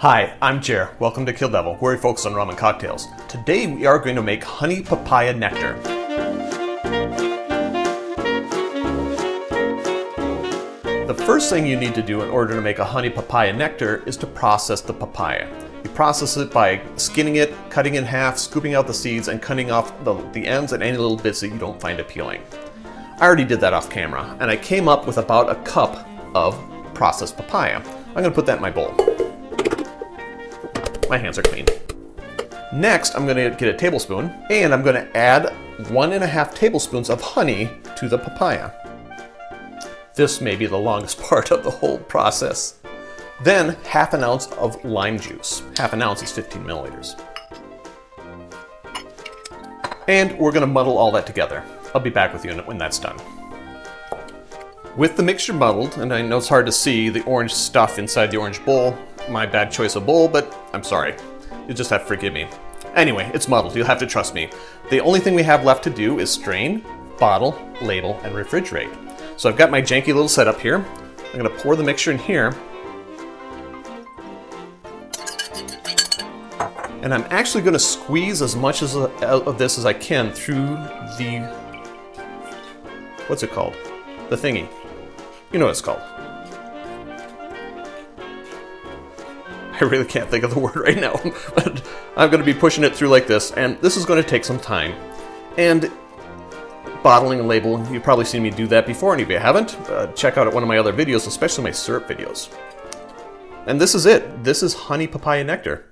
Hi, I'm Jer. Welcome to Kill-Divill, where we focus on rum and cocktails. Today we are going to make Honey Papaya Nectar. The first thing you need to do in order to make a Honey Papaya Nectar is to process the papaya. You process it by skinning it, cutting it in half, scooping out the seeds, and cutting off the ends and any little bits that you don't find appealing. I already did that off camera, and I came up with about a cup of processed papaya. I'm going to put that in my bowl. My hands are clean. Next, I'm going to get a tablespoon, and I'm going to add 1.5 tablespoons of honey to the papaya. This may be the longest part of the whole process. Then, half an ounce of lime juice. Half an ounce is 15 milliliters. And we're going to muddle all that together. I'll be back with you when that's done. With the mixture muddled, and I know it's hard to see the orange stuff inside the orange bowl, my bad choice of bowl, but I'm sorry. You'll just have to forgive me. Anyway, it's muddled. You'll have to trust me. The only thing we have left to do is strain, bottle, label, and refrigerate. So I've got my janky little setup here. I'm going to pour the mixture in here. And I'm actually going to squeeze as much of this as I can through the, what's it called? The thingy. You know what it's called. I really can't think of the word right now, but I'm going to be pushing it through like this, and this is going to take some time. And bottling and labeling, you've probably seen me do that before, and if you haven't, check out one of my other videos, especially my syrup videos. And this is it. This is Honey Papaya Nectar.